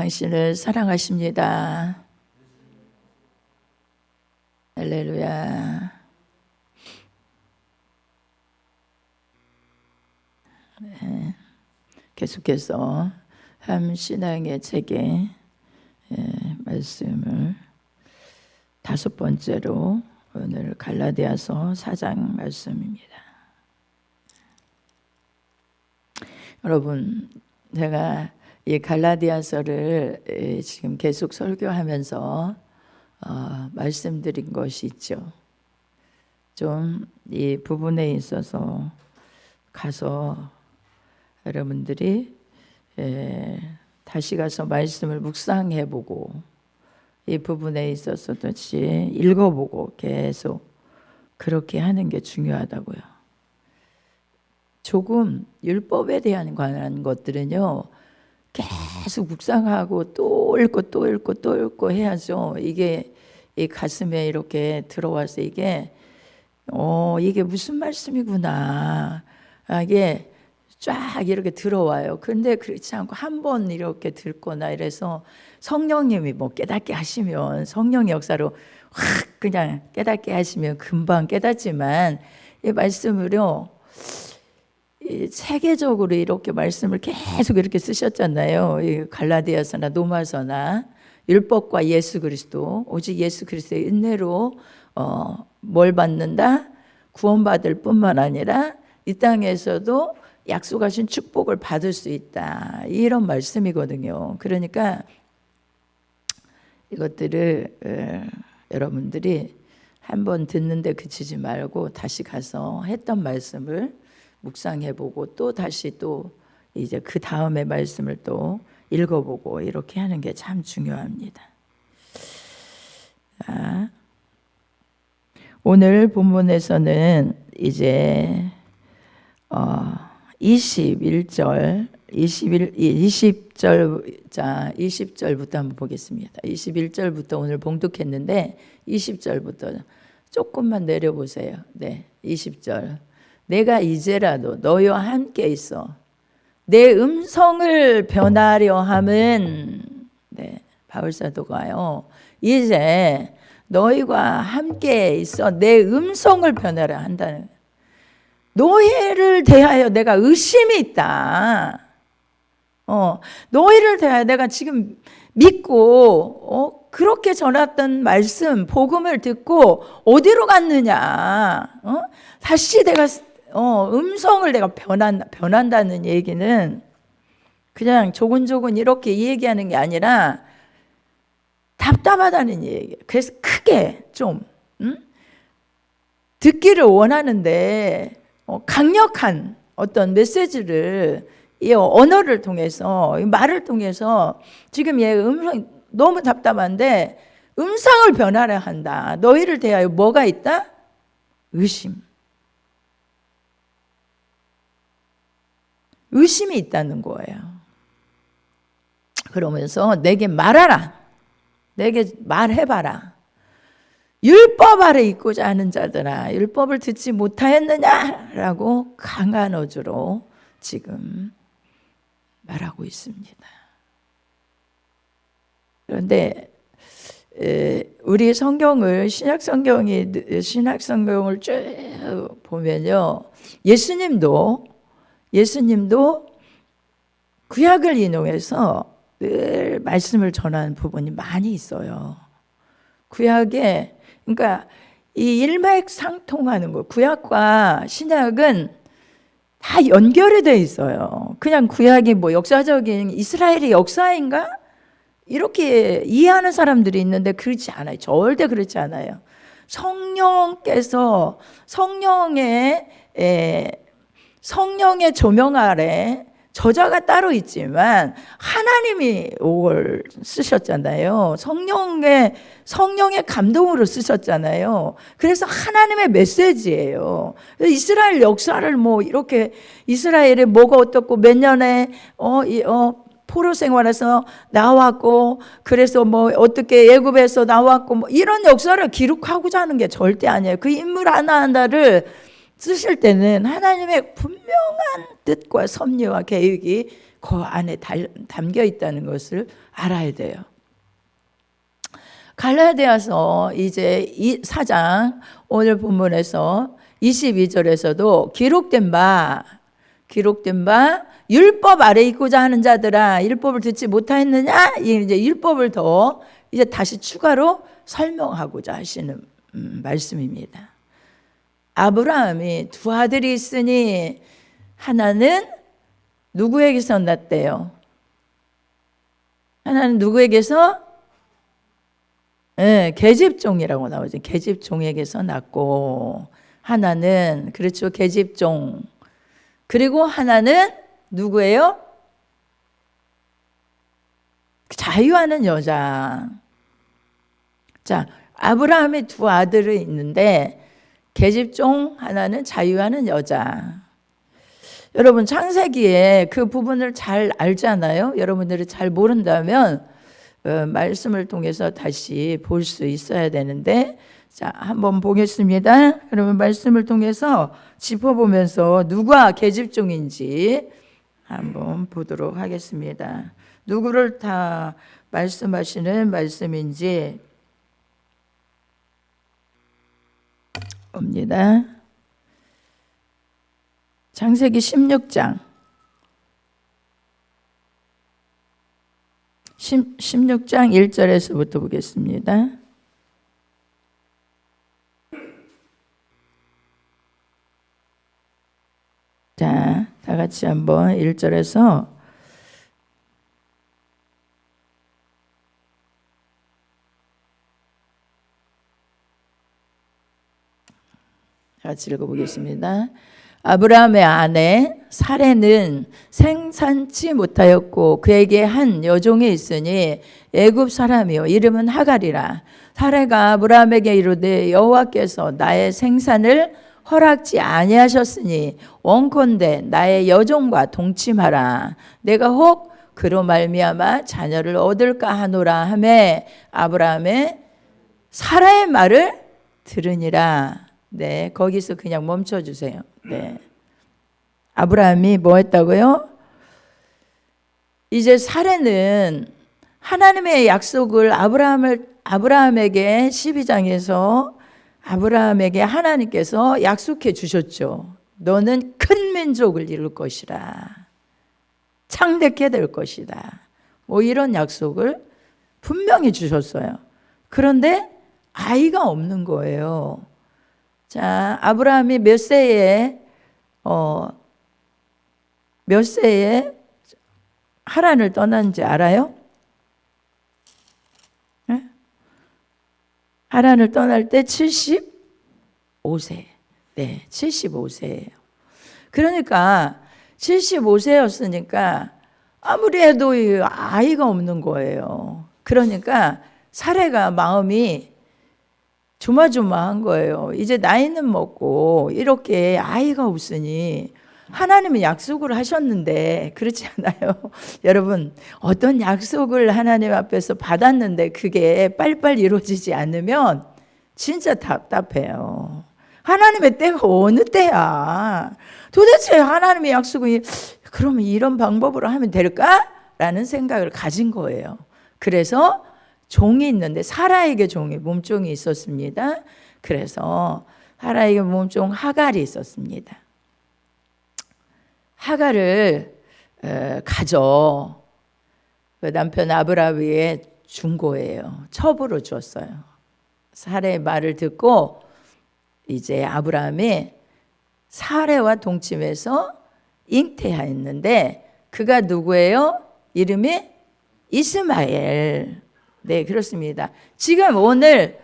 당신을 사랑하십니다. 할렐루야. 네. 계속해서 함신앙의 책에 말씀을 5번째로 오늘 갈라디아서 4장 말씀입니다. 여러분, 제가 이 갈라디아서를 지금 계속 설교하면서 말씀드린 것이 있죠. 좀 이 부분에 있어서 가서 여러분들이 다시 가서 말씀을 묵상해보고 이 부분에 있어서 다시 읽어보고 계속 그렇게 하는 게 중요하다고요. 조금 율법에 대한 관한 것들은요, 계속 묵상하고 또 읽고 또 읽고 또 읽고 해야죠. 이게 이 가슴에 이렇게 들어와서 이게 무슨 말씀이구나, 이게 쫙 이렇게 들어와요. 근데 그렇지 않고 한 번 이렇게 듣거나 이래서 성령님이 뭐 깨닫게 하시면, 성령의 역사로 확 그냥 깨닫게 하시면 금방 깨닫지만, 이 말씀을요, 체계적으로 이렇게 말씀을 계속 이렇게 쓰셨잖아요. 이 갈라디아서나 로마서나 율법과 예수 그리스도, 오직 예수 그리스도의 은혜로 뭘 받는다? 구원받을 뿐만 아니라 이 땅에서도 약속하신 축복을 받을 수 있다, 이런 말씀이거든요. 그러니까 이것들을 여러분들이 한번 듣는데 그치지 말고 다시 가서 했던 말씀을 묵상해보고 또 다시 또 이제 그 다음에 말씀을 또 읽어보고 이렇게 하는 게 참 중요합니다. 오늘 본문에서는 이제 20절부터 한번 보겠습니다. 21절부터 오늘 봉독했는데 20절부터 조금만 내려보세요. 네, 20절. 내가 이제라도 너희와 함께 있어 내 음성을 변하려 함은, 네, 바울사도가요, 이제 너희와 함께 있어 내 음성을 변하려 한다는, 너희를 대하여 내가 의심이 있다. 너희를 대하여 내가 지금 믿고 그렇게 전했던 말씀, 복음을 듣고 어디로 갔느냐? 다시 내가 음성을 내가 변한다는 얘기는 그냥 조근조근 이렇게 얘기하는 게 아니라 답답하다는 얘기예요. 그래서 크게 좀 듣기를 원하는데 강력한 어떤 메시지를, 이 언어를 통해서, 이 말을 통해서 지금 얘 음성 너무 답답한데 음성을 변하려 한다. 너희를 대하여 뭐가 있다? 의심. 의심이 있다는 거예요. 그러면서 내게 말하라. 내게 말해봐라. 율법 아래 있고자 하는 자들아, 율법을 듣지 못하였느냐라고 강한 어조로 지금 말하고 있습니다. 그런데 우리 성경을, 신약 성경을 쭉 보면요, 예수님도 구약을 인용해서 늘 말씀을 전하는 부분이 많이 있어요. 구약에, 그러니까 이 일맥상통하는 거, 구약과 신약은 다 연결이 돼 있어요. 그냥 구약이 뭐 역사적인 이스라엘의 역사인가? 이렇게 이해하는 사람들이 있는데 그렇지 않아요. 절대 그렇지 않아요. 성령께서 성령의 조명 아래 저자가 따로 있지만 하나님이 이걸 쓰셨잖아요. 성령의 감동으로 쓰셨잖아요. 그래서 하나님의 메시지예요. 이스라엘 역사를 뭐 이렇게 이스라엘에 뭐가 어떻고 몇 년에 포로 생활에서 나왔고, 그래서 뭐 어떻게 애굽에서 나왔고, 뭐 이런 역사를 기록하고자 하는 게 절대 아니에요. 그 인물 하나하나를 쓰실 때는 하나님의 분명한 뜻과 섭리와 계획이 그 안에 담겨 있다는 것을 알아야 돼요. 갈라디아서 이제 이 4장 오늘 본문에서 22절에서도 기록된 바 율법 아래 있고자 하는 자들아 율법을 듣지 못하였느냐, 이제 율법을 더 이제 다시 추가로 설명하고자 하시는 말씀입니다. 아브라함이 두 아들이 있으니 하나는 누구에게서 났대요? 하나는 누구에게서? 계집종이라고 나오죠. 계집종에게서 났고, 하나는 그렇죠, 계집종. 그리고 하나는 누구예요? 자유하는 여자. 자, 아브라함의 두 아들이 있는데 계집종 하나는 자유하는 여자. 여러분 창세기에 그 부분을 잘 알잖아요. 여러분들이 잘 모른다면 말씀을 통해서 다시 볼 수 있어야 되는데, 자, 한번 보겠습니다. 그러면 말씀을 통해서 짚어보면서 누가 계집종인지 한번 보도록 하겠습니다. 누구를 다 말씀하시는 말씀인지 봅니다. 창세기 16장 16장 1절에서부터 보겠습니다. 자, 다 같이 한번 1절에서 같이 읽어보겠습니다. 아브라함의 아내 사레는 생산치 못하였고 그에게 한 여종이 있으니 애굽 사람이요 이름은 하갈이라. 사레가 아브라함에게 이르되 여호와께서 나의 생산을 허락지 아니하셨으니 원컨대 나의 여종과 동침하라. 내가 혹 그로 말미암아 자녀를 얻을까 하노라 하매 아브라함의 사라의 말을 들으니라. 네, 거기서 그냥 멈춰 주세요. 네. 아브라함이 뭐 했다고요? 이제 사레는 하나님의 약속을 아브라함에게 12장에서 아브라함에게 하나님께서 약속해 주셨죠. 너는 큰 민족을 이룰 것이라. 창대케 될 것이다. 뭐 이런 약속을 분명히 주셨어요. 그런데 아이가 없는 거예요. 자, 아브라함이 몇 세에 하란을 떠난지 알아요? 네? 하란을 떠날 때 75세. 네, 75세예요. 그러니까 75세였으니까 아무리 해도 아이가 없는 거예요. 그러니까 사레가 마음이 조마조마한 거예요. 이제 나이는 먹고 이렇게 아이가 없으니 하나님은 약속을 하셨는데 그렇지 않아요? 여러분, 어떤 약속을 하나님 앞에서 받았는데 그게 빨리빨리 이루어지지 않으면 진짜 답답해요. 하나님의 때가 어느 때야? 도대체 하나님의 약속이 그러면 이런 방법으로 하면 될까? 라는 생각을 가진 거예요. 그래서 종이 있는데 사라에게 몸종이 있었습니다. 그래서 사라에게 몸종 하갈이 있었습니다. 하갈을 가져 그 남편 아브라함에 준 거예요. 첩으로 줬어요. 사라의 말을 듣고 이제 아브라함이 사라와 동침해서 잉태하였는데 그가 누구예요? 이름이 이스마엘. 네, 그렇습니다. 지금 오늘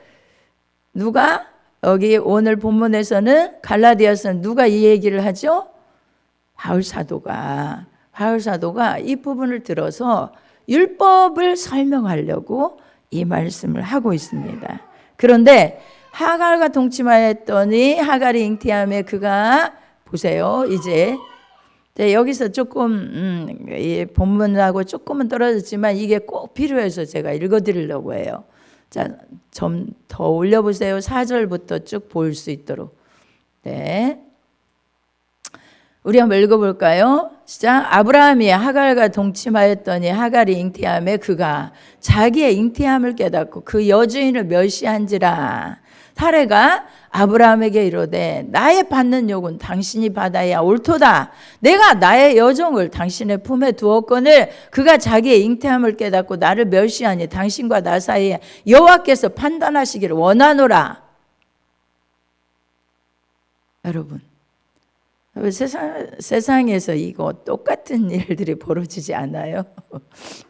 누가 여기 오늘 본문에서는 갈라디아서는 누가 이 얘기를 하죠? 바울 사도가 이 부분을 들어서 율법을 설명하려고 이 말씀을 하고 있습니다. 그런데 하갈과 동침하였더니 하갈이 잉태함에 그가 보세요. 이제 여기서 조금 이 본문하고 조금은 떨어졌지만 이게 꼭 필요해서 제가 읽어드리려고 해요. 자, 좀 더 올려보세요. 4절부터 쭉 볼 수 있도록. 네. 우리 한번 읽어볼까요? 시작. 아브라함이 하갈과 동침하였더니 하갈이 잉태함에 그가 자기의 잉태함을 깨닫고 그 여주인을 멸시한지라. 사레가 아브라함에게 이르되 나의 받는 욕은 당신이 받아야 옳도다. 내가 나의 여종을 당신의 품에 두었거늘 그가 자기의 잉태함을 깨닫고 나를 멸시하니 당신과 나 사이에 여호와께서 판단하시기를 원하노라. 여러분, 세상에서 이거 똑같은 일들이 벌어지지 않아요?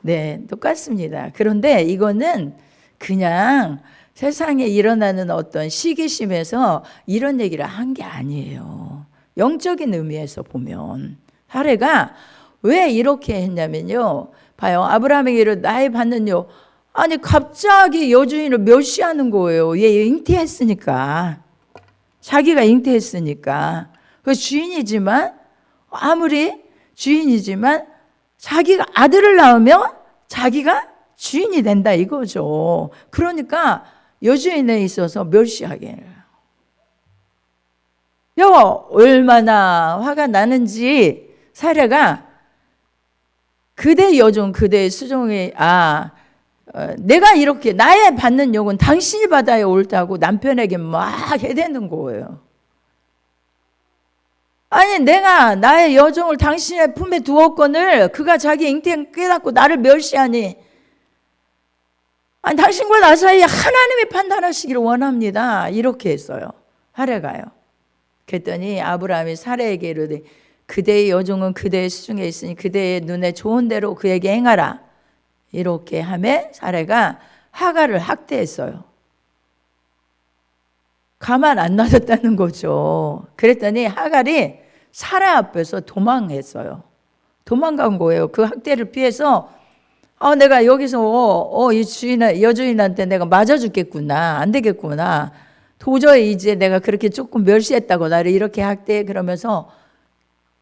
네, 똑같습니다. 그런데 이거는 그냥 세상에 일어나는 어떤 시기심에서 이런 얘기를 한 게 아니에요. 영적인 의미에서 보면 사례가 왜 이렇게 했냐면요, 봐요. 아브라함에게 이르되 나의 받는요, 아니 갑자기 여주인을 멸시하는 거예요. 얘 잉태했으니까, 자기가 잉태했으니까. 그 주인이지만, 아무리 주인이지만 자기가 아들을 낳으면 자기가 주인이 된다 이거죠. 그러니까 여주인에 있어서 멸시하게 해요. 얼마나 화가 나는지 사례가 그대 여종 그대의 수종이 내가 이렇게 나의 받는 욕은 당신이 받아야 옳다고 남편에게 막 해대는 거예요. 아니 내가 나의 여종을 당신의 품에 두었거늘 그가 자기 잉태 깨닫고 나를 멸시하니, 아니 당신과 나 사이에 하나님이 판단하시기를 원합니다. 이렇게 했어요. 하레가요. 그랬더니 아브라함이 사레에게 이르되 그대의 여종은 그대의 수중에 있으니 그대의 눈에 좋은 대로 그에게 행하라. 이렇게 하매 사레가 하갈을 학대했어요. 가만 안 놔뒀다는 거죠. 그랬더니 하갈이 사라 앞에서 도망했어요. 도망간 거예요. 그 학대를 피해서 내가 여기서 이 여주인한테 내가 맞아 죽겠구나, 안 되겠구나, 도저히 이제 내가 그렇게 조금 멸시했다고 나를 이렇게 학대해, 그러면서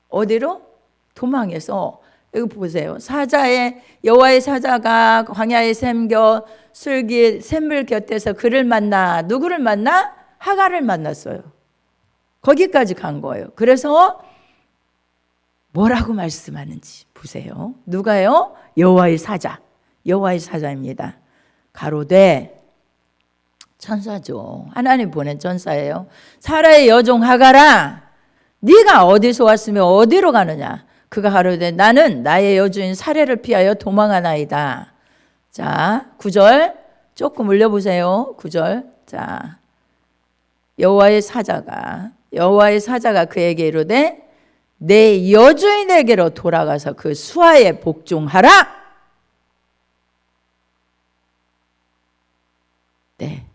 어디로? 도망해서, 여기 보세요. 여호와의 사자가 광야의 샘물 곁에서 그를 만나, 누구를 만나? 하갈을 만났어요. 거기까지 간 거예요. 그래서 뭐라고 말씀하는지 보세요. 누가요? 여호와의 사자입니다. 가로되, 천사죠. 하나님 보낸 천사예요. 사라의 여종 하갈아, 네가 어디서 왔으며 어디로 가느냐? 그가 가로되 나는 나의 여주인 사레를 피하여 도망하나이다. 자, 9절 조금 올려보세요. 9절. 자, 여호와의 사자가 그에게 이르되 내 여주인에게로 돌아가서 그 수하에 복종하라. 네,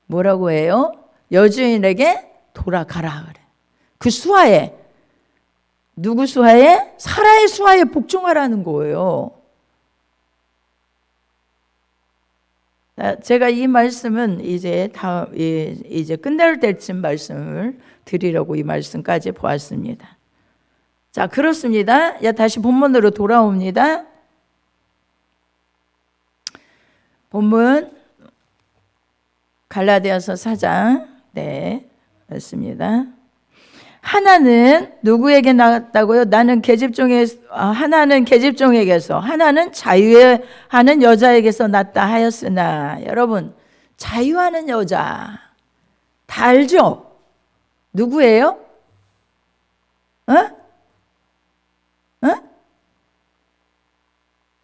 뭐라고 해요? 여주인에게 돌아가라 그래. 그 수하에, 누구 수하에? 사라의 수하에 복종하라는 거예요. 제가 이 말씀은 이제 끝낼 때쯤 말씀을 드리려고 이 말씀까지 보았습니다. 자, 그렇습니다. 다시 본문으로 돌아옵니다. 본문 갈라디아서 4장, 네, 맞습니다. 하나는 누구에게 나갔다고요? 하나는 계집종에게서, 하나는 자유하는 여자에게서 났다 하였으나, 여러분, 자유하는 여자 다 알죠? 누구예요?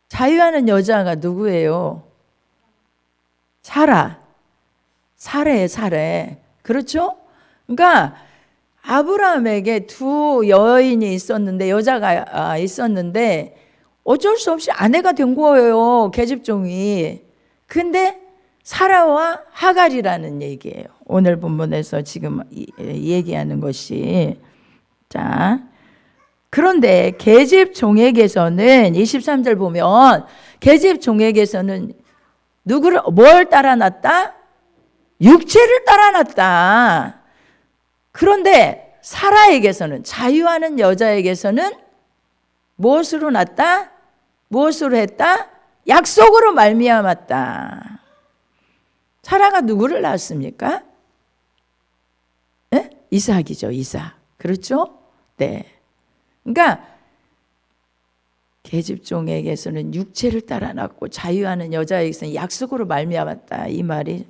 자유하는 여자가 누구예요? 사레. 그렇죠? 그러니까 아브라함에게 두 여인이 있었는데, 여자가 있었는데 어쩔 수 없이 아내가 된 거예요, 계집종이. 근데 사라와 하갈이라는 얘기예요. 오늘 본문에서 지금 얘기하는 것이. 자, 그런데 계집종에게서는 23절 보면 계집종에게서는 뭘 따라놨다? 육체를 따라놨다. 그런데 사라에게서는, 자유하는 여자에게서는 무엇으로 났다? 무엇으로 했다? 약속으로 말미암았다. 사라가 누구를 낳았습니까? 네? 이삭이죠, 이삭. 그렇죠? 네. 그러니까 계집종에게서는 육체를 따라 낳고 자유하는 여자에게서는 약속으로 말미암았다. 이 말이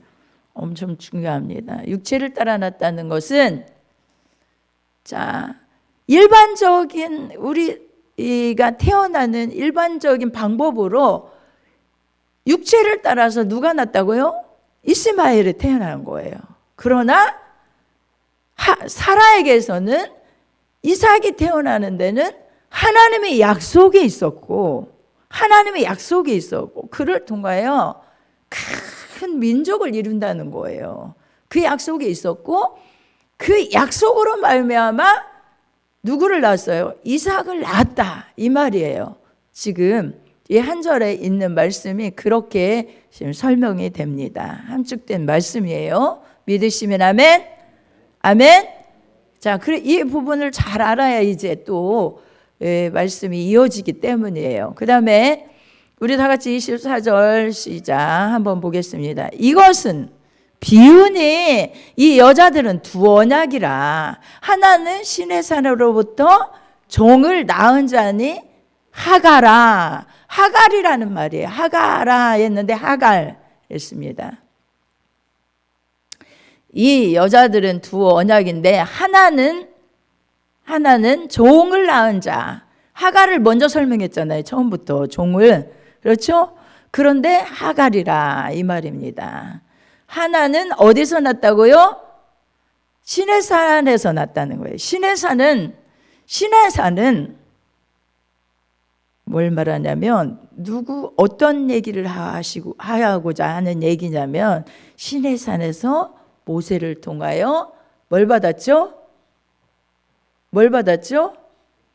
엄청 중요합니다. 육체를 따라 낳았다는 것은 자, 일반적인 우리가 태어나는 일반적인 방법으로 육체를 따라서 누가 낳았다고요? 이스마엘이 태어난 거예요. 그러나 사라에게서는 이삭이 태어나는 데는 하나님의 약속이 있었고 그를 통하여 큰 민족을 이룬다는 거예요. 그 약속이 있었고 그 약속으로 말미암아 누구를 낳았어요? 이삭을 낳았다 이 말이에요. 지금 이 한 절에 있는 말씀이 그렇게 지금 설명이 됩니다. 함축된 말씀이에요. 믿으시면 아멘. 아멘. 자, 이 부분을 잘 알아야 이제 또 말씀이 이어지기 때문이에요. 그 다음에 우리 다 같이 24절 시작 한번 보겠습니다. 이것은 비유니 이 여자들은 두 언약이라 하나는 신의 산으로부터 종을 낳은 자니 하갈이라는 말이에요. 하가라 했는데 하갈 했습니다. 이 여자들은 두 언약인데 하나는 종을 낳은 자. 하갈을 먼저 설명했잖아요. 처음부터 종을. 그렇죠? 그런데 하갈이라 이 말입니다. 하나는 어디서 났다고요? 시내산에서 났다는 거예요. 시내산은 뭘 말하냐면 어떤 얘기를 하고자 하는 얘기냐면 시내산에서 모세를 통하여 뭘 받았죠?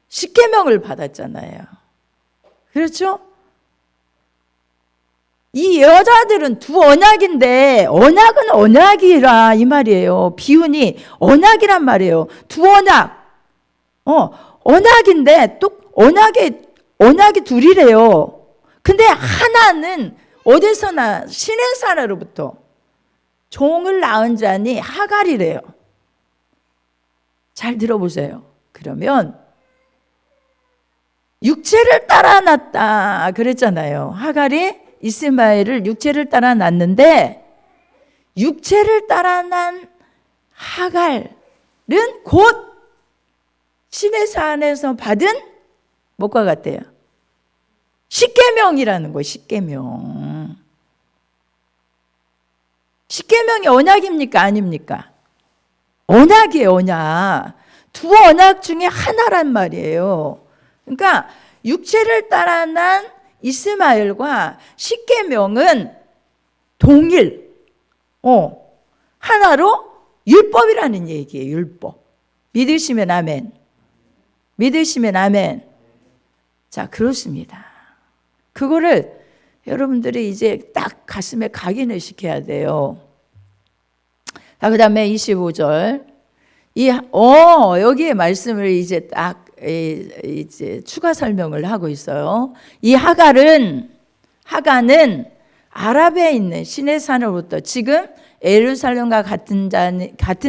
십계명을 받았잖아요. 그렇죠? 이 여자들은 두 언약인데 언약은 언약이라 이 말이에요. 비유니 언약이란 말이에요. 두 언약. 언약인데 또 언약이 둘이래요. 근데 하나는 어디서나 신의 산으로부터 종을 낳은 자니 하갈이래요. 잘 들어보세요. 그러면 육체를 따라 낳았다 그랬잖아요. 하갈이 이스마엘을 육체를 따라 낳았는데 육체를 따라 난 하갈은 곧 신의 산에서 받은 뭐가 같아요? 십계명이라는 거예요. 십계명이 언약입니까? 아닙니까? 언약이에요. 언약. 두 언약 중에 하나란 말이에요. 그러니까 육체를 따라 난 이스마엘과 십계명은 동일 하나로 율법이라는 얘기예요. 율법. 믿으시면 아멘. 자, 그렇습니다. 그거를 여러분들이 이제 딱 가슴에 각인을 시켜야 돼요. 자, 그 다음에 25절. 여기에 말씀을 이제 딱 이제 추가 설명을 하고 있어요. 이 하가는 아랍에 있는 신의 산으로부터 지금 예루살렘과 같은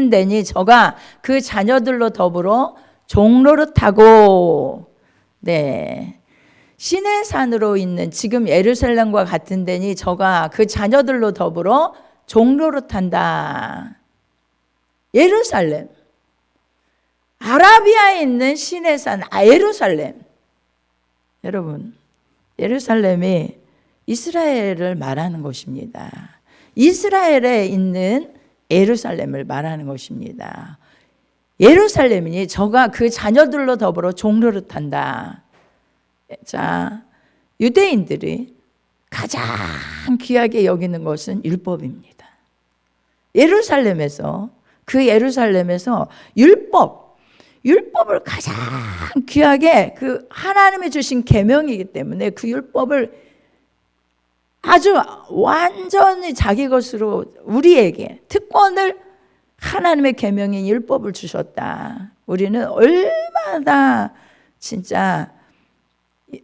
데니 저가 그 자녀들로 더불어 종로를 타고 신의 산으로 있는 지금 예루살렘과 같은 데니 저가 그 자녀들로 더불어 종로를 탄다. 예루살렘. 아라비아에 있는 신의 산 예루살렘. 여러분, 예루살렘이 이스라엘을 말하는 곳입니다. 이스라엘에 있는 예루살렘을 말하는 것입니다. 예루살렘이니 저가 그 자녀들로 더불어 종로를 탄다. 자, 유대인들이 가장 귀하게 여기는 것은 율법입니다. 예루살렘에서 율법을 가장 귀하게 그 하나님이 주신 계명이기 때문에 그 율법을 아주 완전히 자기 것으로 우리에게 특권을 하나님의 계명인 율법을 주셨다. 우리는 얼마나 진짜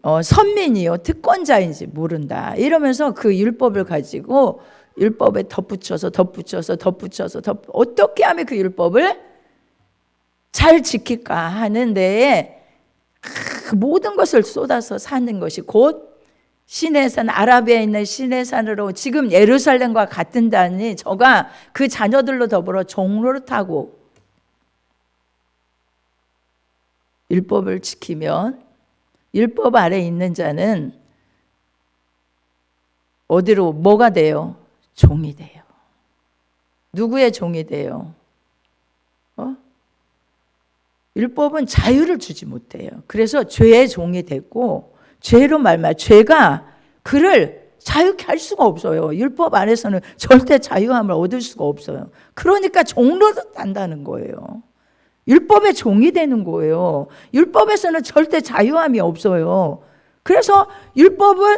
선민이요 특권자인지 모른다. 이러면서 그 율법을 가지고 율법에 덧붙여서 어떻게 하면 그 율법을 잘 지킬까 하는 데에 그 모든 것을 쏟아서 사는 것이 곧 시내산, 아라비아에 있는 시내산으로 지금 예루살렘과 같은 단이 저가 그 자녀들로 더불어 종로를 타고 율법을 지키면 율법 아래 있는 자는 어디로 뭐가 돼요? 종이 돼요. 누구의 종이 돼요? 율법은 자유를 주지 못해요. 그래서 죄의 종이 됐고 죄로 말미암아 죄가 그를 자유케 할 수가 없어요. 율법 안에서는 절대 자유함을 얻을 수가 없어요. 그러니까 종로도 탄다는 거예요. 율법의 종이 되는 거예요. 율법에서는 절대 자유함이 없어요. 그래서 율법은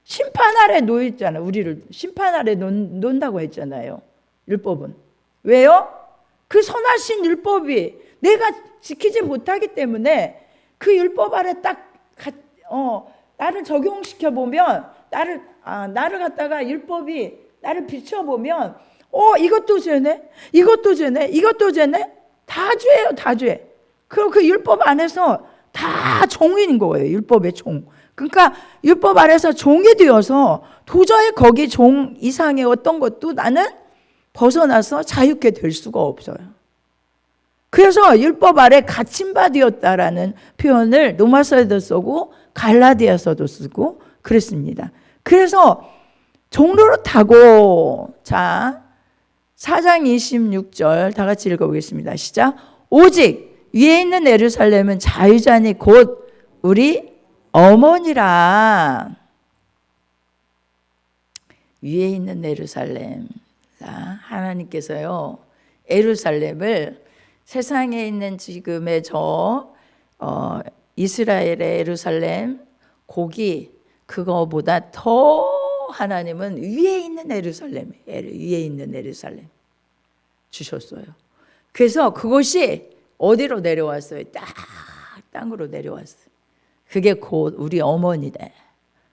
심판 아래 놓여 있잖아요. 우리를 심판 아래 놓는다고 했잖아요. 율법은. 왜요? 그 선하신 율법이 내가 지키지 못하기 때문에 그 율법 아래 딱 나를 적용시켜 보면 나를 갖다가 율법이 나를 비춰보면 이것도 죄네, 이것도 죄네, 이것도 죄네. 다 죄예요, 다 죄. 그럼 그 율법 안에서 다 종인 거예요. 율법의 종. 그러니까 율법 아래서 종이 되어서 도저히 거기 종 이상의 어떤 것도 나는 벗어나서 자유케 될 수가 없어요. 그래서 율법 아래 갇힌 바 되었다라는 표현을 로마서에도 쓰고 갈라디아서도 쓰고 그랬습니다. 그래서 종로를 타고 자 4장 26절 다 같이 읽어보겠습니다. 시작. 오직 위에 있는 예루살렘은 자유자니 곧 우리 어머니라. 위에 있는 예루살렘. 하나님께서요 예루살렘을 세상에 있는 지금의 이스라엘의 예루살렘 고기 그거보다 더 하나님은 위에 있는 예루살렘, 위에 있는 예루살렘 주셨어요. 그래서 그것이 어디로 내려왔어요? 딱 땅으로 내려왔어요. 그게 곧 우리 어머니다.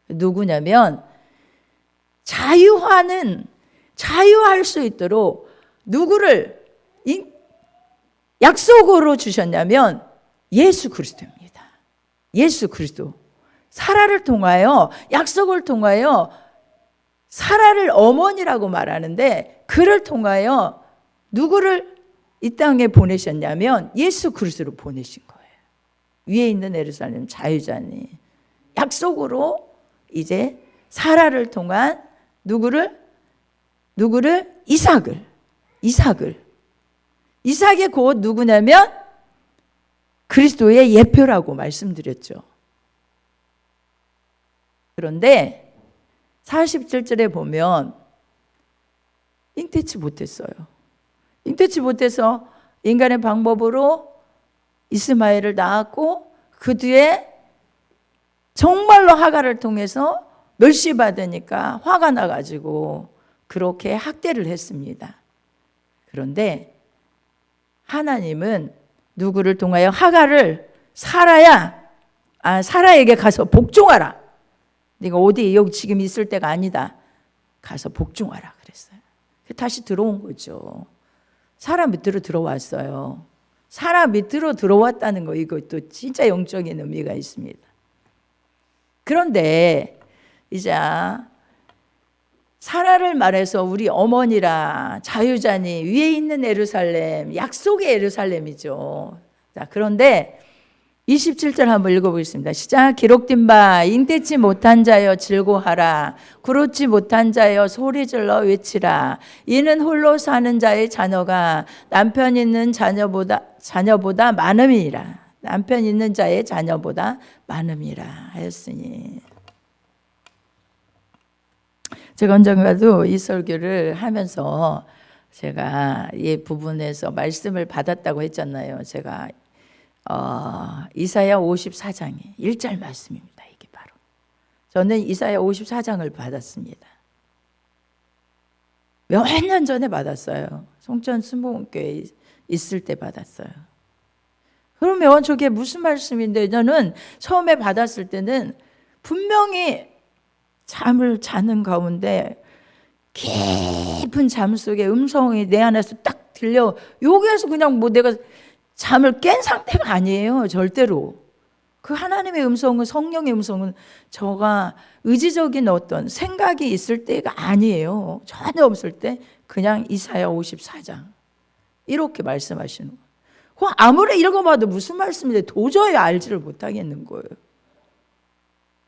누구냐면 자유할 수 있도록 누구를 약속으로 주셨냐면 예수 그리스도입니다. 예수 그리스도. 사라를 통하여 약속을 통하여 사라를 어머니라고 말하는데 그를 통하여 누구를 이 땅에 보내셨냐면 예수 그리스도를 보내신 거예요. 위에 있는 예루살렘 자유자니 약속으로 이제 사라를 통한 누구를 이삭이 곧 누구냐면 그리스도의 예표라고 말씀드렸죠. 그런데 47절에 보면 잉태치 못했어요. 잉태치 못해서 인간의 방법으로 이스마엘을 낳았고 그 뒤에 정말로 하갈을 통해서 멸시받으니까 화가 나가지고 그렇게 학대를 했습니다. 그런데 하나님은 누구를 통하여 하갈을 사라에게 가서 복종하라. 네가 어디 여기 지금 있을 때가 아니다. 가서 복종하라 그랬어요. 다시 들어온 거죠. 사라 밑으로 들어왔어요. 사라 밑으로 들어왔다는 거 이것도 진짜 영적인 의미가 있습니다. 그런데 이제 사라를 말해서 우리 어머니라 자유자니 위에 있는 예루살렘 약속의 예루살렘이죠. 자, 그런데 27절 한번 읽어보겠습니다. 시작. 기록된 바 잉태치 못한 자여 즐거하라. 그렇지 못한 자여 소리질러 외치라. 이는 홀로 사는 자의 자녀가 남편 있는 자녀보다 많음이라. 남편 있는 자의 자녀보다 많음이라 하였으니. 제가 언젠가도 이 설교를 하면서 제가 이 부분에서 말씀을 받았다고 했잖아요. 제가 이사야 54장의 1절 말씀입니다. 이게 바로 저는 이사야 54장을 받았습니다. 몇 년 전에 받았어요. 송천 순복음교회에 있을 때 받았어요. 그러면 저게 무슨 말씀인데 저는 처음에 받았을 때는 분명히 잠을 자는 가운데 깊은 잠 속에 음성이 내 안에서 딱 들려. 여기에서 그냥 내가 잠을 깬 상태가 아니에요. 절대로. 그 하나님의 음성은, 성령의 음성은 저가 의지적인 어떤 생각이 있을 때가 아니에요. 전혀 없을 때 그냥 이사야 54장 이렇게 말씀하시는 거예요. 그거 아무리 읽어봐도 무슨 말씀인지 도저히 알지를 못하겠는 거예요.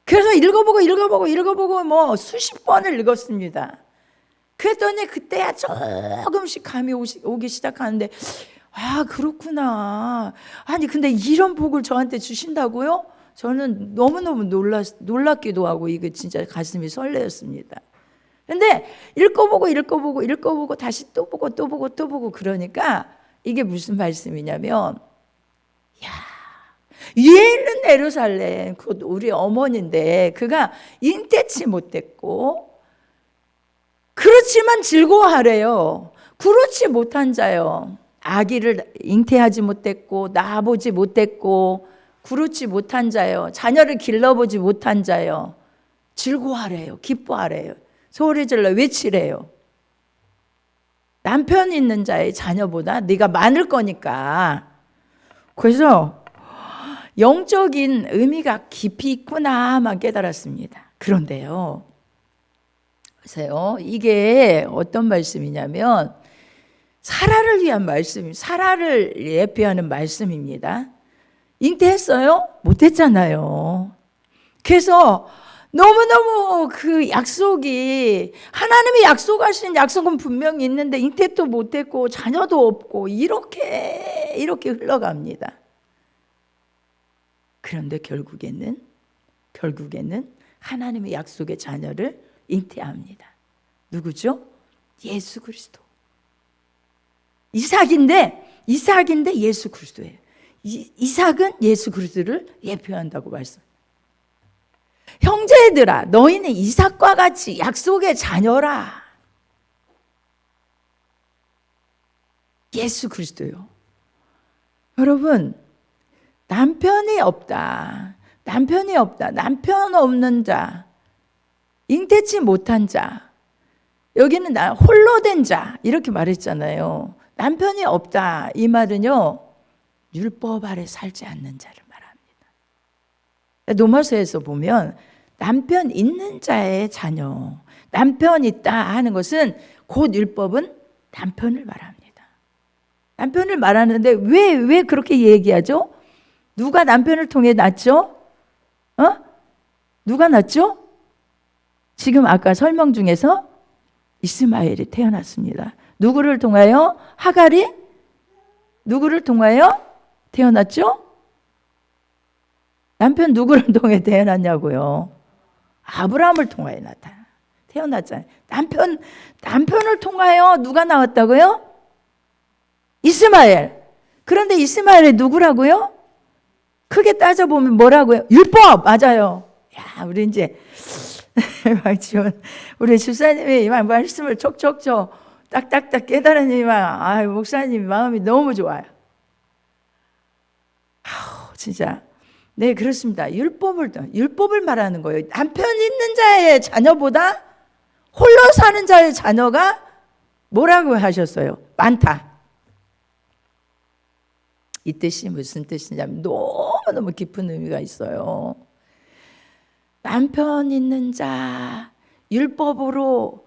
그래서 읽어보고 뭐 수십 번을 읽었습니다. 그랬더니 그때야 조금씩 감이 오기 시작하는데, 아, 그렇구나. 아니, 근데 이런 복을 저한테 주신다고요? 저는 너무너무 놀랍기도 하고, 이게 진짜 가슴이 설레었습니다. 근데 읽어보고 다시 또 보고 그러니까 이게 무슨 말씀이냐면, 야, 위에 있는 예루살렘, 곧 우리 어머니인데 그가 잉태치 못했고 그렇지만 즐거워하래요. 그렇지 못한 자요, 아기를 잉태하지 못했고 낳아보지 못했고 그렇지 못한 자요, 자녀를 길러보지 못한 자요, 즐거워하래요. 기뻐하래요. 소리 질러 외치래요. 남편 있는 자의 자녀보다 네가 많을 거니까. 그래서 영적인 의미가 깊이 있구나만 깨달았습니다. 그런데요, 보세요. 이게 어떤 말씀이냐면 사라를 위한 말씀, 사라를 예표하는 말씀입니다. 잉태했어요? 못했잖아요. 그래서 너무너무 그 약속이, 하나님이 약속하신 약속은 분명히 있는데 잉태도 못했고 자녀도 없고 이렇게 흘러갑니다. 그런데 결국에는 하나님의 약속의 자녀를 잉태합니다. 누구죠? 예수 그리스도. 이삭인데 예수 그리스도예요. 이삭은 예수 그리스도를 예표한다고 말씀. 형제들아, 너희는 이삭과 같이 약속의 자녀라. 예수 그리스도요. 여러분, 남편이 없다, 남편 없는 자, 잉태치 못한 자, 여기는 홀로 된 자 이렇게 말했잖아요. 남편이 없다, 이 말은요, 율법 아래 살지 않는 자를 말합니다. 로마서에서 보면 남편 있는 자의 자녀, 남편 있다 하는 것은 곧 율법은 남편을 말합니다. 남편을 말하는데 왜 그렇게 얘기하죠? 누가 남편을 통해 낳죠? 누가 낳죠? 지금 아까 설명 중에서 이스마엘이 태어났습니다. 누구를 통하여? 하갈이 누구를 통하여 태어났죠? 남편 누구를 통해 태어났냐고요? 아브라함을 통하여 태어났잖아요. 남편을 통하여 누가 나왔다고요? 이스마엘. 그런데 이스마엘이 누구라고요? 크게 따져보면 뭐라고요? 율법! 맞아요. 야, 우리 이제 우리 집사님이 말씀을 촉촉촉 딱딱딱 깨달으니만, 목사님 마음이 너무 좋아요. 진짜. 네, 그렇습니다. 율법을 말하는 거예요. 남편 있는 자의 자녀보다 홀로 사는 자의 자녀가 뭐라고 하셨어요? 많다. 이 뜻이 무슨 뜻이냐면 너무너무 깊은 의미가 있어요. 남편 있는 자, 율법으로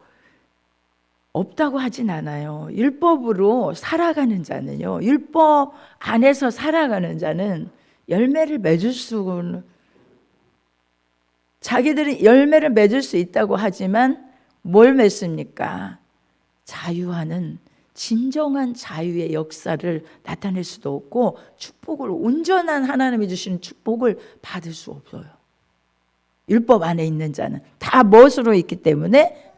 없다고 하진 않아요. 율법으로 살아가는 자는요, 율법 안에서 살아가는 자는 열매를 맺을 수는, 자기들이 열매를 맺을 수 있다고 하지만 뭘 맺습니까? 자유하는, 진정한 자유의 역사를 나타낼 수도 없고 축복을, 온전한 하나님이 주시는 축복을 받을 수 없어요. 율법 안에 있는 자는 다 무엇으로 있기 때문에?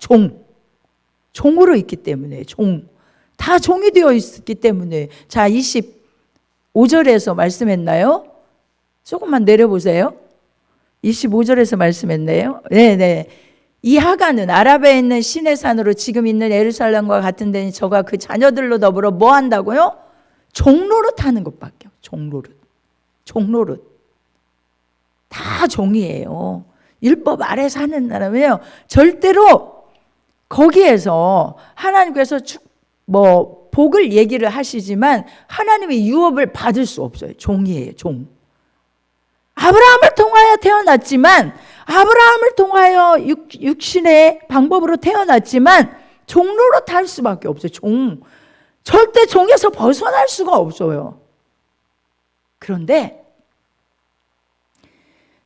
종으로 있기 때문에, 다 종이 되어 있기 때문에. 자, 25절에서 말씀했나요? 조금만 내려보세요. 25절에서 말씀했네요. 네네. 이 하간은 아라바에 있는 시내 산으로 지금 있는 예루살렘과 같은 데니 저가 그 자녀들로 더불어 뭐 한다고요? 종로릇 하는 것밖에. 종로릇. 다 종이에요. 율법 아래 사는 사람이에요. 절대로 거기에서 하나님께서 복을 얘기를 하시지만 하나님의 유업을 받을 수 없어요. 종이에요, 종. 아브라함을 통하여 태어났지만, 아브라함을 통하여 육신의 방법으로 태어났지만 종로로 탈 수밖에 없어요. 절대 종에서 벗어날 수가 없어요. 그런데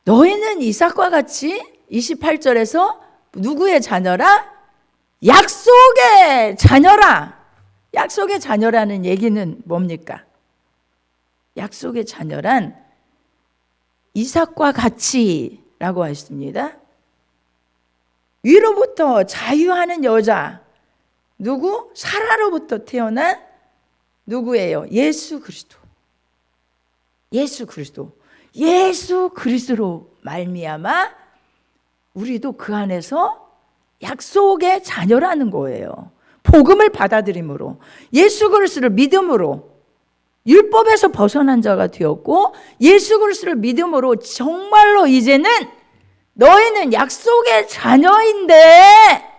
너희는 이삭과 같이 28절에서 누구의 자녀라? 약속의 자녀라. 약속의 자녀라는 얘기는 뭡니까? 약속의 자녀란 이삭과 같이 라고 했습니다. 위로부터 자유하는 여자, 누구? 사라로부터 태어난 누구예요? 예수 그리스도. 예수 그리스도. 예수 그리스도로 말미암아 우리도 그 안에서 약속의 자녀라는 거예요. 복음을 받아들임으로, 예수 그리스도를 믿음으로 율법에서 벗어난 자가 되었고, 예수 그리스도를 믿음으로 정말로 이제는 너희는 약속의 자녀인데,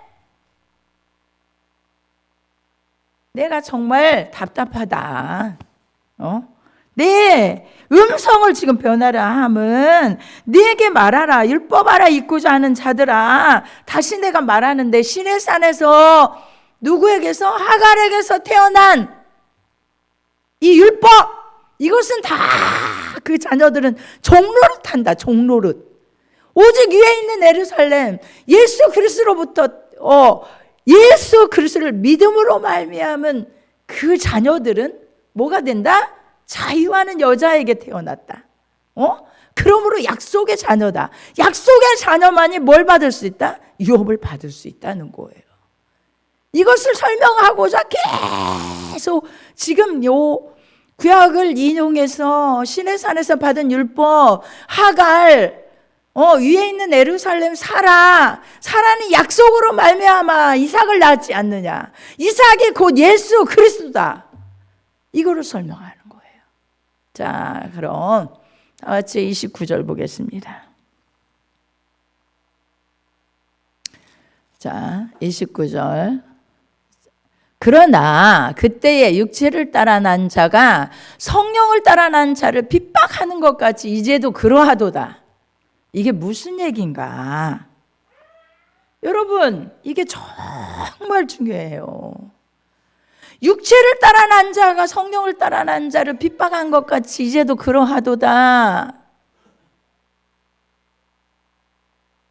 내가 정말 답답하다. 내 음성을 지금 변하라 함은 네게 말하라. 율법 알아 잊고자 하는 자들아, 다시 내가 말하는데 시내산에서 누구에게서? 하갈에게서 태어난 이 율법, 이것은 다 그 자녀들은 종로릇 한다. 종로릇. 오직 위에 있는 예루살렘, 예수 그리스도로부터 예수 그리스도를 믿음으로 말미암은 그 자녀들은 뭐가 된다? 자유하는 여자에게 태어났다. 그러므로 약속의 자녀다. 약속의 자녀만이 뭘 받을 수 있다? 유업을 받을 수 있다는 거예요. 이것을 설명하고자 계속 지금 요 구약을 인용해서 시내산에서 받은 율법, 하갈, 위에 있는 예루살렘 사라는 약속으로 말미암아 이삭을 낳지 않느냐. 이삭이 곧 예수 그리스도다. 이거를 설명하는 거예요. 자, 그럼 다 같이 29절 보겠습니다. 자, 29절. 그러나 그때에 육체를 따라 난 자가 성령을 따라 난 자를 핍박하는 것 같이 이제도 그러하도다. 이게 무슨 얘기인가? 여러분, 이게 정말 중요해요. 육체를 따라 난 자가 성령을 따라 난 자를 핍박한 것 같이 이제도 그러하도다.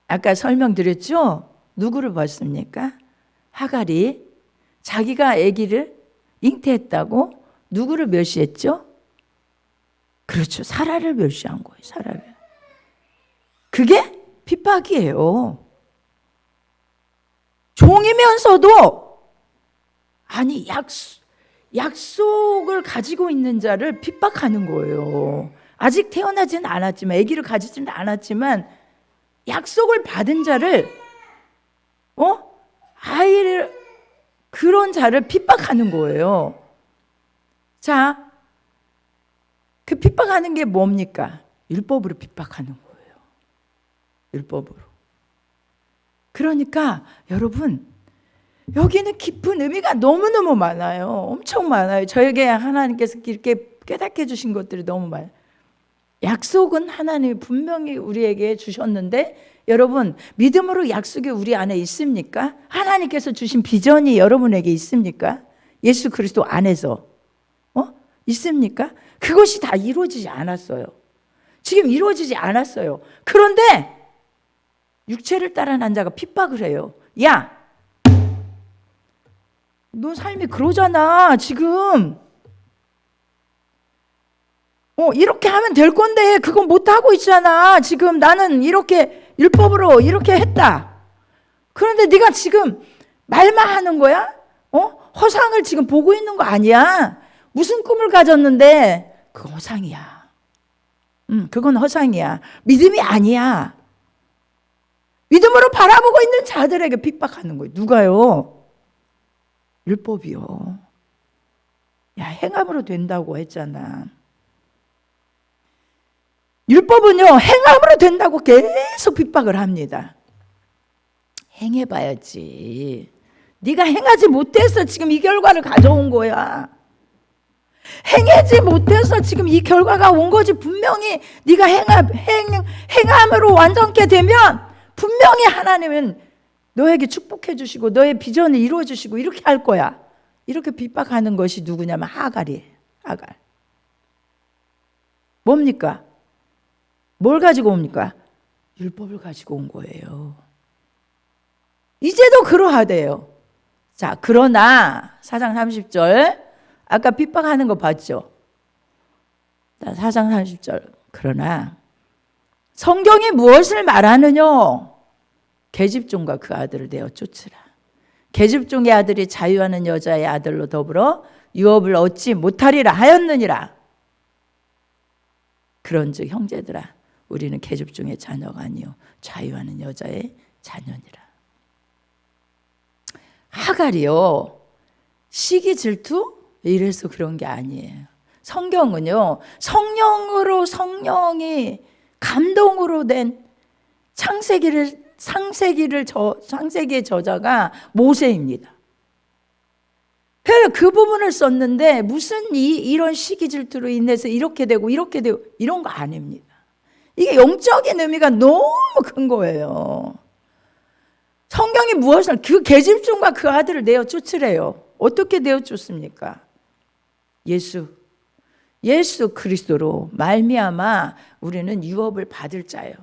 아까 설명드렸죠? 누구를 봤습니까? 하갈이 자기가 아기를 잉태했다고 누구를 멸시했죠? 그렇죠. 사라를 멸시한 거예요. 사라를. 그게 핍박이에요. 종이면서도 아니 약속을 가지고 있는 자를 핍박하는 거예요. 아직 태어나지는 않았지만, 아기를 가지지는 않았지만 약속을 받은 자를 아이를 그런 자를 핍박하는 거예요. 자, 그 핍박하는 게 뭡니까? 율법으로 핍박하는 거예요. 율법으로. 그러니까 여러분, 여기는 깊은 의미가 너무너무 많아요. 엄청 많아요. 저에게 하나님께서 이렇게 깨닫게 해주신 것들이 너무 많아요. 약속은 하나님이 분명히 우리에게 주셨는데, 여러분, 믿음으로 약속이 우리 안에 있습니까? 하나님께서 주신 비전이 여러분에게 있습니까? 예수 그리스도 안에서 있습니까? 그것이 다 이루어지지 않았어요. 지금 이루어지지 않았어요. 그런데 육체를 따라 난 자가 핍박을 해요. 야, 너 삶이 그러잖아. 지금 이렇게 하면 될 건데 그건 못하고 있잖아. 지금 나는 이렇게 율법으로 이렇게 했다. 그런데 네가 지금 말만 하는 거야? 허상을 지금 보고 있는 거 아니야? 무슨 꿈을 가졌는데 그건 허상이야. 그건 허상이야. 믿음이 아니야. 믿음으로 바라보고 있는 자들에게 핍박하는 거예요. 누가요? 율법이요. 야, 행함으로 된다고 했잖아. 율법은요, 행함으로 된다고 계속 핍박을 합니다. 행해봐야지. 네가 행하지 못해서 지금 이 결과를 가져온 거야. 행하지 못해서 지금 이 결과가 온 거지. 분명히 네가 행함으로 완전케 되면 분명히 하나님은 너에게 축복해 주시고 너의 비전을 이루어 주시고 이렇게 할 거야. 이렇게 핍박하는 것이 누구냐면 하갈이에요. 하갈. 뭡니까? 뭘 가지고 옵니까? 율법을 가지고 온 거예요. 이제도 그러하대요. 자, 그러나 4장 30절 아까 핍박하는 거 봤죠? 4장 30절 그러나 성경이 무엇을 말하느냐? 계집종과 그 아들을 내어 쫓으라. 계집종의 아들이 자유하는 여자의 아들로 더불어 유업을 얻지 못하리라 하였느니라. 그런즉 형제들아 우리는 계집종의 자녀가 아니요 자유하는 여자의 자녀니라. 하갈이요 시기 질투 이래서 그런 게 아니에요. 성경은요 성령으로 성령이 감동으로 된 창세기의 저자가 모세입니다. 그래서 그 부분을 썼는데 무슨 이런 시기 질투로 인해서 이렇게 되고 이런 거 아닙니다. 이게 영적인 의미가 너무 큰 거예요. 성경이 무엇을 그 계집종과 그 아들을 내어 쫓으래요. 어떻게 내어 쫓습니까? 예수 그리스도로 말미암아 우리는 유업을 받을 자예요.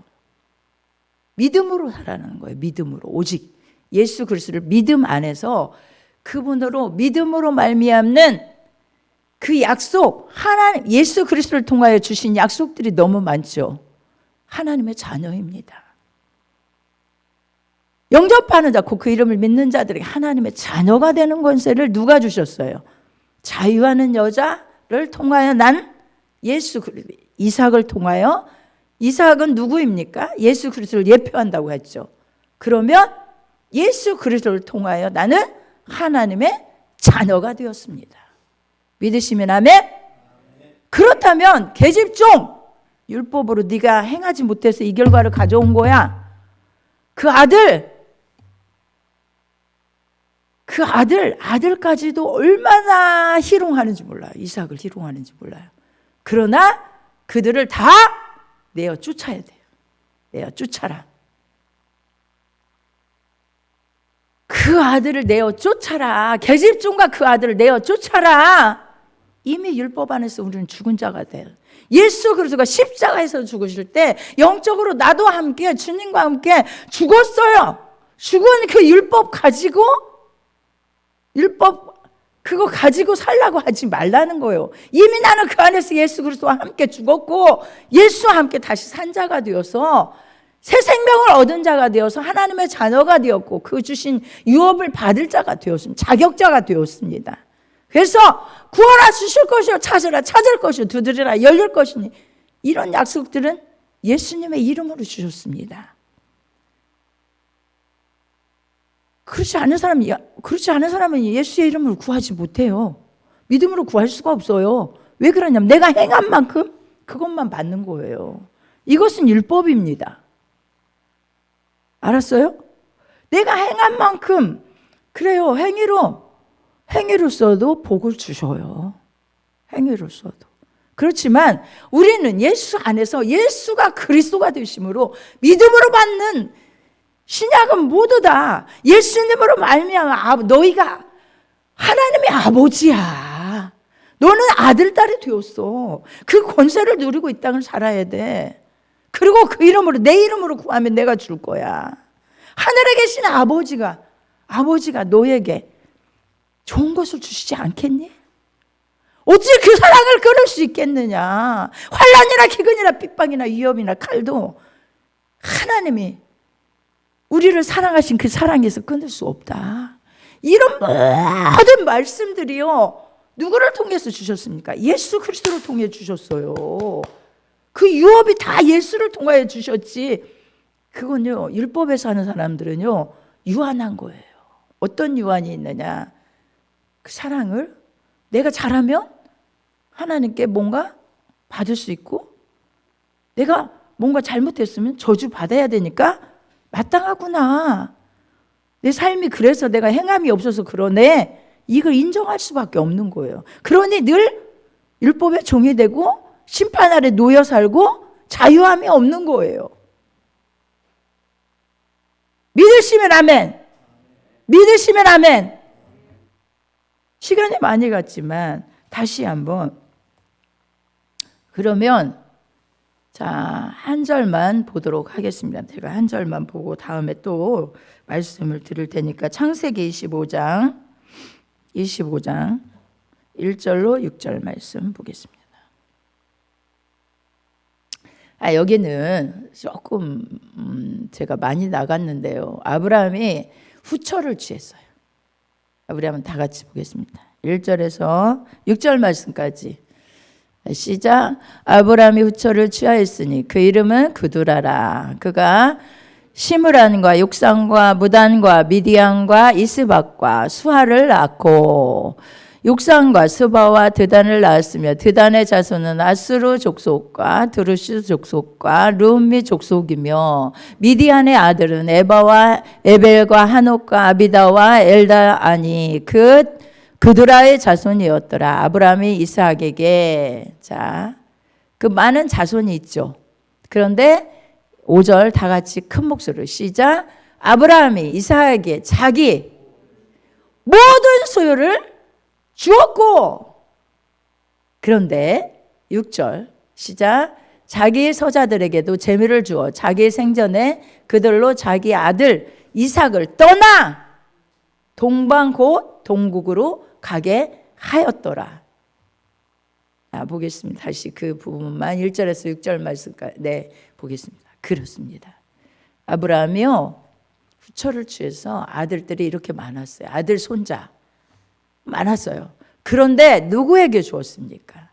믿음으로 살아가는 거예요. 믿음으로 오직 예수 그리스도를 믿음 안에서 그분으로 믿음으로 말미암는 그 약속 하나님 예수 그리스도를 통하여 주신 약속들이 너무 많죠. 하나님의 자녀입니다. 영접하는 자, 그 이름을 믿는 자들에게 하나님의 자녀가 되는 권세를 누가 주셨어요? 자유하는 여자를 통하여 난 예수 그리스도 이삭을 통하여 이삭은 누구입니까? 예수 그리스도를 예표한다고 했죠. 그러면 예수 그리스도를 통하여 나는 하나님의 자녀가 되었습니다. 믿으시면 아멘? 그렇다면 계집종 율법으로 네가 행하지 못해서 이 결과를 가져온 거야. 그 아들까지도 얼마나 희롱하는지 몰라요. 이삭을 희롱하는지 몰라요. 그러나 그들을 다 내어 쫓아야 돼요. 내어 쫓아라. 그 아들을 내어 쫓아라. 계집종과 그 아들을 내어 쫓아라. 이미 율법 안에서 우리는 죽은 자가 돼요. 예수 그리스도가 십자가에서 죽으실 때 영적으로 나도 함께 주님과 함께 죽었어요. 죽은 그 율법 그거 가지고 살라고 하지 말라는 거예요. 이미 나는 그 안에서 예수 그리스도와 함께 죽었고 예수와 함께 다시 산 자가 되어서 새 생명을 얻은 자가 되어서 하나님의 자녀가 되었고 그 주신 유업을 받을 자가 되었습니다. 자격자가 되었습니다. 그래서 구하라 주실 것이요 찾으라 찾을 것이요 두드리라 열릴 것이니 이런 약속들은 예수님의 이름으로 주셨습니다. 그렇지 않은 사람은 예수의 이름으로 구하지 못해요. 믿음으로 구할 수가 없어요. 왜 그러냐면 내가 행한 만큼 그것만 받는 거예요. 이것은 율법입니다. 알았어요? 내가 행한 만큼 그래요. 행위로서도 복을 주셔요. 행위로서도. 그렇지만 우리는 예수 안에서 예수가 그리스도가 되심으로 믿음으로 받는 신약은 모두 다 예수님으로 말미암아 너희가 하나님의 아버지야. 너는 아들, 딸이 되었어. 그 권세를 누리고 이 땅을 살아야 돼. 그리고 그 이름으로 내 이름으로 구하면 내가 줄 거야. 하늘에 계신 아버지가 너에게 좋은 것을 주시지 않겠니? 어찌 그 사랑을 끊을 수 있겠느냐. 환난이나 기근이나 핍박이나 위협이나 칼도 하나님이 우리를 사랑하신 그 사랑에서 끊을 수 없다. 이런 모든 말씀들이요. 누구를 통해서 주셨습니까? 예수 그리스도를 통해 주셨어요. 그 유업이 다 예수를 통하여 주셨지. 그건요. 율법에 사는 사람들은요. 유한한 거예요. 어떤 유한이 있느냐. 그 사랑을 내가 잘하면 하나님께 뭔가 받을 수 있고 내가 뭔가 잘못했으면 저주 받아야 되니까 마땅하구나. 내 삶이 그래서 내가 행함이 없어서 그러네. 이걸 인정할 수밖에 없는 거예요. 그러니 늘 율법의 종이 되고 심판 아래 놓여 살고 자유함이 없는 거예요. 믿으시면 아멘. 믿으시면 아멘. 시간이 많이 갔지만 다시 한번, 그러면 자, 한 절만 보도록 하겠습니다. 제가 한 절만 보고 다음에 또 말씀을 드릴 테니까 창세기 25장 1절로 6절 말씀 보겠습니다. 여기는 조금 제가 많이 나갔는데요. 아브라함이 후처를 취했어요. 우리 한번 다 같이 보겠습니다. 1절에서 6절 말씀까지 시작. 아브라함이 후처를 취하였으니 그 이름은 그두라라. 그가 시므란과 욕산과 무단과 미디안과 이스박과 수아를 낳고 욕산과 스바와 드단을 낳았으며 드단의 자손은 아수르 족속과 드루시 족속과 룸미 족속이며 미디안의 아들은 에바와 에벨과 하녹과 아비다와 엘다아니 그두라의 자손이었더라. 아브라함이 이스하에게, 자, 그 많은 자손이 있죠. 그런데 5절 다 같이 큰 목소리로 시작. 아브라함이 이스하에게 자기 모든 소유를 주었고, 그런데 6절 시작. 자기 서자들에게도 재물을 주어 자기 생전에 그들로 자기 아들 이삭을 떠나 동방 곧 동국으로 가게 하였더라. 보겠습니다. 다시 그 부분만 1절에서 6절 말씀까지 보겠습니다. 그렇습니다. 아브라함이요, 후처를 취해서 아들들이 이렇게 많았어요. 아들 손자 많았어요. 그런데 누구에게 주었습니까?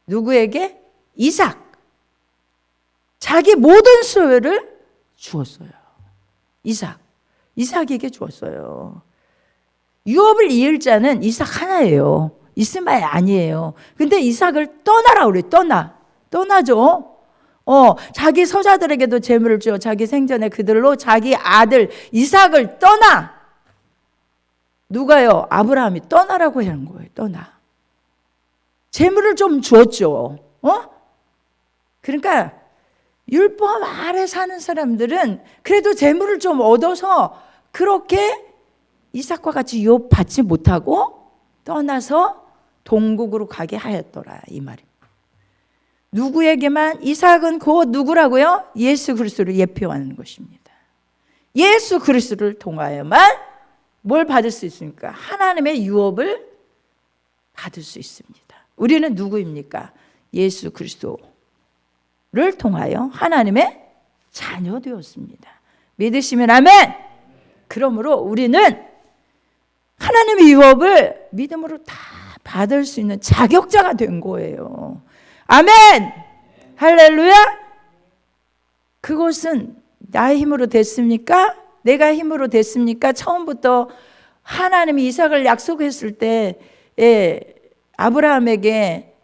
누구에게? 이삭. 자기 모든 소유를 주었어요. 이삭에게 주었어요. 유업을 이을 자는 이삭 하나예요. 이스마엘 아니에요. 근데 이삭을 떠나라 그래. 떠나죠. 자기 서자들에게도 재물을 주어 자기 생전에 그들로 자기 아들 이삭을 떠나. 누가요? 아브라함이 떠나라고 하는 거예요. 떠나. 재물을 좀 주었죠. 그러니까 율법 아래 사는 사람들은 그래도 재물을 좀 얻어서 그렇게 이삭과 같이 유업 받지 못하고 떠나서 동국으로 가게 하였더라, 이 말입니다. 누구에게만? 이삭은 곧 누구라고요? 예수 그리스도를 예표하는 것입니다. 예수 그리스도를 통하여만 뭘 받을 수 있습니까? 하나님의 유업을 받을 수 있습니다. 우리는 누구입니까? 예수 그리스도를 통하여 하나님의 자녀 되었습니다. 믿으시면 아멘. 그러므로 우리는 하나님의 유업을 믿음으로 다 받을 수 있는 자격자가 된 거예요. 아멘. 할렐루야. 그것은 나의 힘으로 됐습니까? 내가 힘으로 됐습니까? 처음부터 하나님이 이삭을 약속했을 때 아브라함에게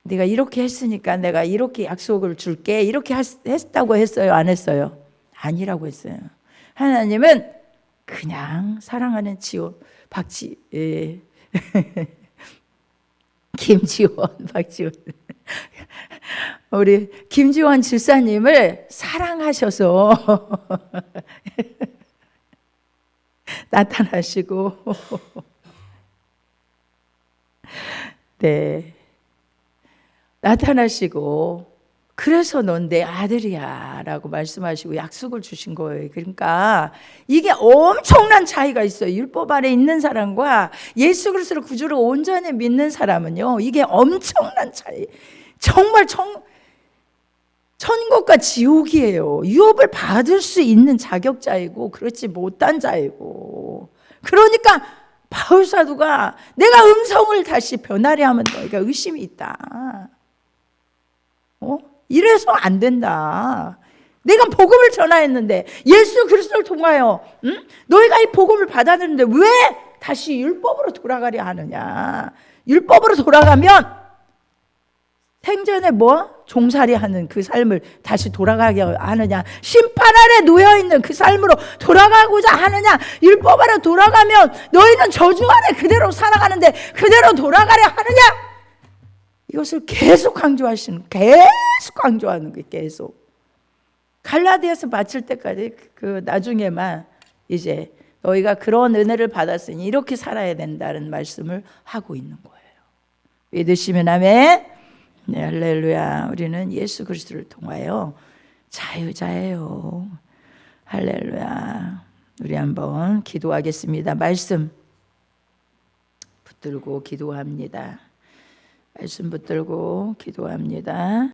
네가 이렇게 했으니까 내가 이렇게 약속을 줄게 이렇게 했다고 했어요? 안 아니라고 했어요. 하나님은 그냥 사랑하는 박지원 우리 김지원 집사님을 사랑하셔서 나타나시고 나타나시고 그래서 넌 내 아들이야 라고 말씀하시고 약속을 주신 거예요. 그러니까 이게 엄청난 차이가 있어요. 율법 아래 있는 사람과 예수 그리스도를 구주로 온전히 믿는 사람은요, 이게 엄청난 차이. 정말 천국과 지옥이에요. 유업을 받을 수 있는 자격자이고 그렇지 못한 자이고. 그러니까 바울 사도가 내가 음성을 다시 변하려 하면 너희가 의심이 있다. 이래서 안 된다. 내가 복음을 전하였는데 예수 그리스도를 통하여 너희가 이 복음을 받았는데 왜 다시 율법으로 돌아가려 하느냐. 율법으로 돌아가면 생전에 종살이 하는 그 삶을 다시 돌아가게 하느냐. 심판 아래 놓여있는 그 삶으로 돌아가고자 하느냐. 율법 아래 돌아가면 너희는 저주 아래 그대로 살아가는데 그대로 돌아가려 하느냐. 이것을 계속 강조하시는, 계속 강조하는 게 계속. 갈라디아서 마칠 때까지 그 나중에만 이제 너희가 그런 은혜를 받았으니 이렇게 살아야 된다는 말씀을 하고 있는 거예요. 믿으시면 아멘. 네, 할렐루야. 우리는 예수 그리스도를 통하여 자유자예요. 할렐루야. 우리 한번 기도하겠습니다. 말씀 붙들고 기도합니다. 말씀 붙들고 기도합니다.